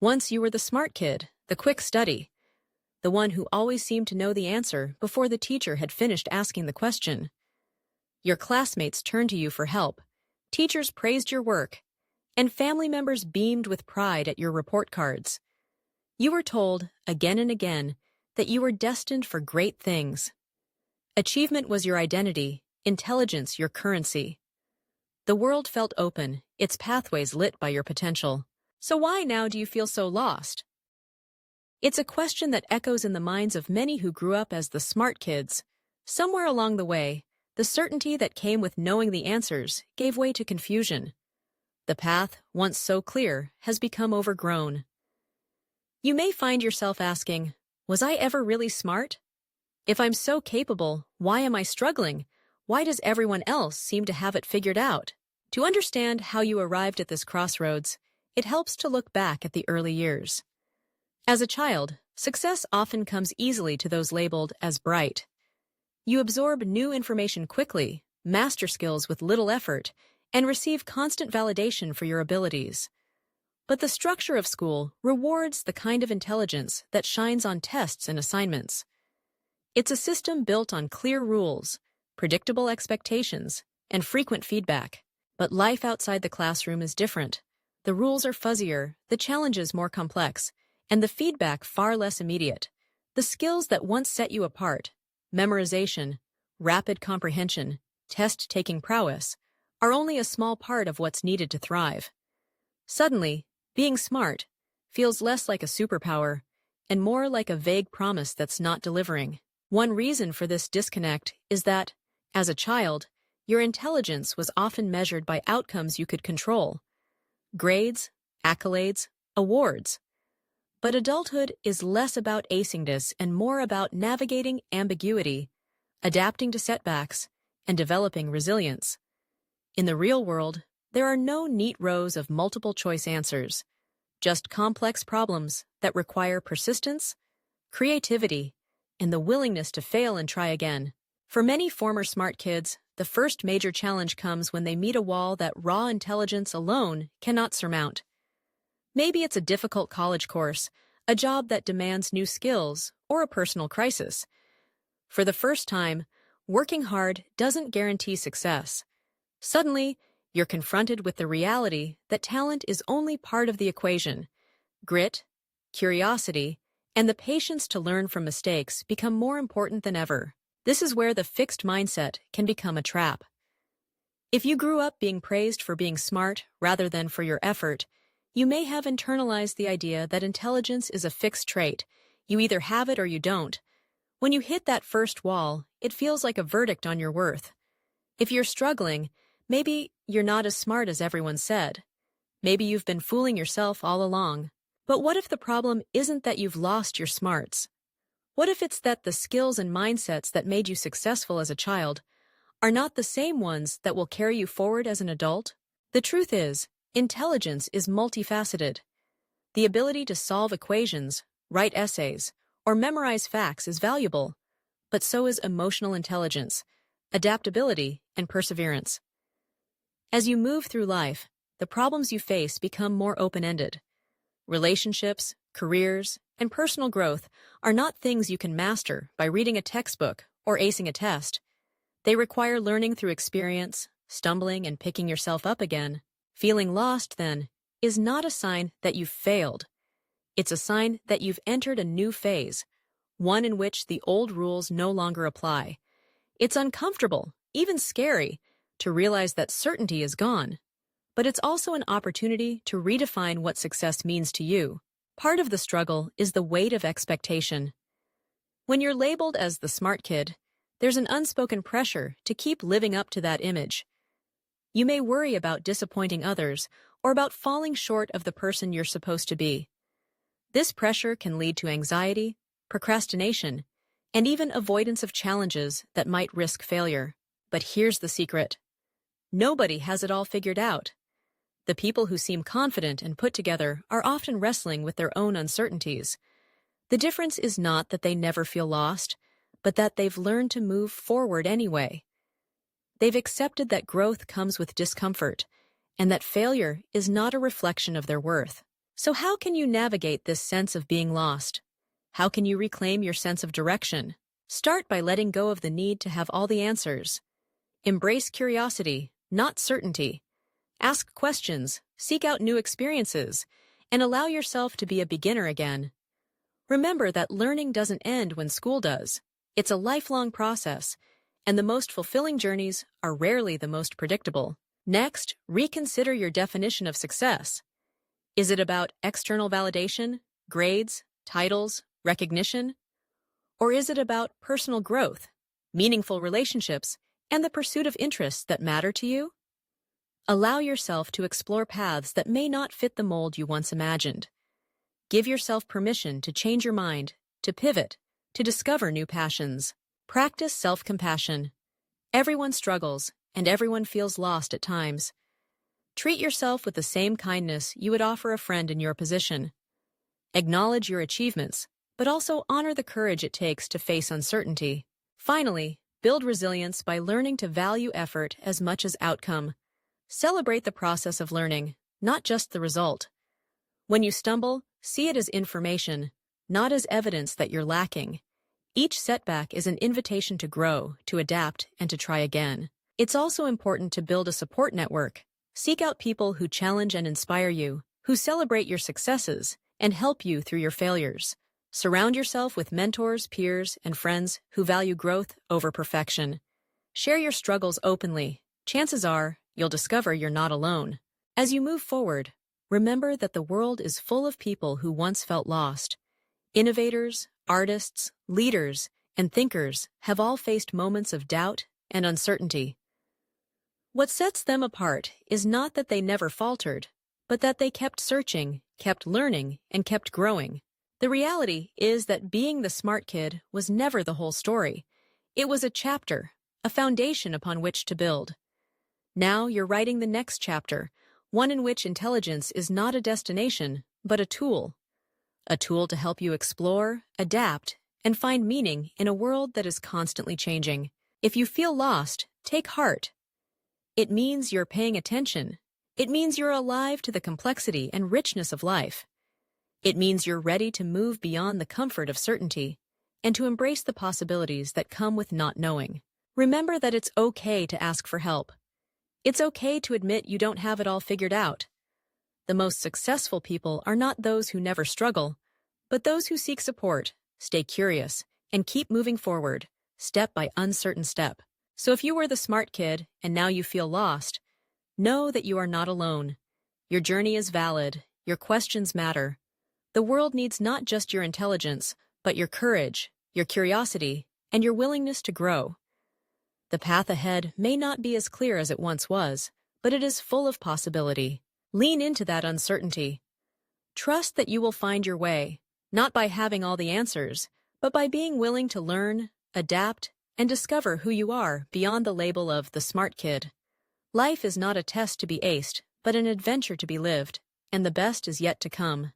Once you were the smart kid, the quick study, the one who always seemed to know the answer before the teacher had finished asking the question. Your classmates turned to you for help, teachers praised your work, and family members beamed with pride at your report cards. You were told, again and again, that you were destined for great things. Achievement was your identity, intelligence your currency. The world felt open, its pathways lit by your potential. So why now do you feel so lost? It's a question that echoes in the minds of many who grew up as the smart kids. Somewhere along the way, the certainty that came with knowing the answers gave way to confusion. The path, once so clear, has become overgrown. You may find yourself asking, was I ever really smart? If I'm so capable, why am I struggling? Why does everyone else seem to have it figured out? To understand how you arrived at this crossroads, it helps to look back at the early years. As a child, success often comes easily to those labeled as bright. You absorb new information quickly, master skills with little effort, and receive constant validation for your abilities. But the structure of school rewards the kind of intelligence that shines on tests and assignments. It's a system built on clear rules, predictable expectations, and frequent feedback. But life outside the classroom is different. The rules are fuzzier, the challenges more complex, and the feedback far less immediate. The skills that once set you apart, memorization, rapid comprehension, test-taking prowess, are only a small part of what's needed to thrive. Suddenly, being smart feels less like a superpower and more like a vague promise that's not delivering. One reason for this disconnect is that, as a child, your intelligence was often measured by outcomes you could control. Grades, accolades, awards. But adulthood is less about acingness and more about navigating ambiguity, adapting to setbacks, and developing resilience. In the real world, there are no neat rows of multiple-choice answers, just complex problems that require persistence, creativity, and the willingness to fail and try again. For many former smart kids, the first major challenge comes when they meet a wall that raw intelligence alone cannot surmount. Maybe it's a difficult college course, a job that demands new skills, or a personal crisis. For the first time, working hard doesn't guarantee success. Suddenly, you're confronted with the reality that talent is only part of the equation. Grit, curiosity, and the patience to learn from mistakes become more important than ever. This is where the fixed mindset can become a trap. If you grew up being praised for being smart rather than for your effort, you may have internalized the idea that intelligence is a fixed trait. You either have it or you don't. When you hit that first wall, it feels like a verdict on your worth. If you're struggling, maybe you're not as smart as everyone said. Maybe you've been fooling yourself all along. But what if the problem isn't that you've lost your smarts? What if it's that the skills and mindsets that made you successful as a child are not the same ones that will carry you forward as an adult? The truth is, intelligence is multifaceted. The ability to solve equations, write essays, or memorize facts is valuable, but so is emotional intelligence, adaptability, and perseverance. As you move through life, the problems you face become more open-ended. Relationships, careers, and personal growth are not things you can master by reading a textbook or acing a test. They require learning through experience, stumbling and picking yourself up again. Feeling lost, then, is not a sign that you've failed. It's a sign that you've entered a new phase, one in which the old rules no longer apply. It's uncomfortable, even scary, to realize that certainty is gone. But it's also an opportunity to redefine what success means to you. Part of the struggle is the weight of expectation. When you're labeled as the smart kid, there's an unspoken pressure to keep living up to that image. You may worry about disappointing others or about falling short of the person you're supposed to be. This pressure can lead to anxiety, procrastination, and even avoidance of challenges that might risk failure. But here's the secret. Nobody has it all figured out. The people who seem confident and put together are often wrestling with their own uncertainties. The difference is not that they never feel lost, but that they've learned to move forward anyway. They've accepted that growth comes with discomfort, and that failure is not a reflection of their worth. So how can you navigate this sense of being lost? How can you reclaim your sense of direction? Start by letting go of the need to have all the answers. Embrace curiosity, not certainty. Ask questions, seek out new experiences, and allow yourself to be a beginner again. Remember that learning doesn't end when school does. It's a lifelong process, and the most fulfilling journeys are rarely the most predictable. Next, reconsider your definition of success. Is it about external validation, grades, titles, recognition? Or is it about personal growth, meaningful relationships, and the pursuit of interests that matter to you? Allow yourself to explore paths that may not fit the mold you once imagined. Give yourself permission to change your mind, to pivot, to discover new passions. Practice self-compassion. Everyone struggles, and everyone feels lost at times. Treat yourself with the same kindness you would offer a friend in your position. Acknowledge your achievements, but also honor the courage it takes to face uncertainty. Finally, build resilience by learning to value effort as much as outcome. Celebrate the process of learning, not just the result. When you stumble, see it as information, not as evidence that you're lacking. Each setback is an invitation to grow, to adapt, and to try again. It's also important to build a support network. Seek out people who challenge and inspire you, who celebrate your successes, and help you through your failures. Surround yourself with mentors, peers, and friends who value growth over perfection. Share your struggles openly. Chances are, you'll discover you're not alone. As you move forward, remember that the world is full of people who once felt lost. Innovators, artists, leaders, and thinkers have all faced moments of doubt and uncertainty. What sets them apart is not that they never faltered, but that they kept searching, kept learning, and kept growing. The reality is that being the smart kid was never the whole story. It was a chapter, a foundation upon which to build. Now you're writing the next chapter, one in which intelligence is not a destination, but a tool. A tool to help you explore, adapt, and find meaning in a world that is constantly changing. If you feel lost, take heart. It means you're paying attention. It means you're alive to the complexity and richness of life. It means you're ready to move beyond the comfort of certainty and to embrace the possibilities that come with not knowing. Remember that it's okay to ask for help. It's okay to admit you don't have it all figured out. The most successful people are not those who never struggle, but those who seek support, stay curious, and keep moving forward, step by uncertain step. So if you were the smart kid and now you feel lost, know that you are not alone. Your journey is valid. Your questions matter. The world needs not just your intelligence, but your courage, your curiosity, and your willingness to grow. The path ahead may not be as clear as it once was, but it is full of possibility. Lean into that uncertainty. Trust that you will find your way, not by having all the answers, but by being willing to learn, adapt, and discover who you are beyond the label of the smart kid. Life is not a test to be aced, but an adventure to be lived, and the best is yet to come.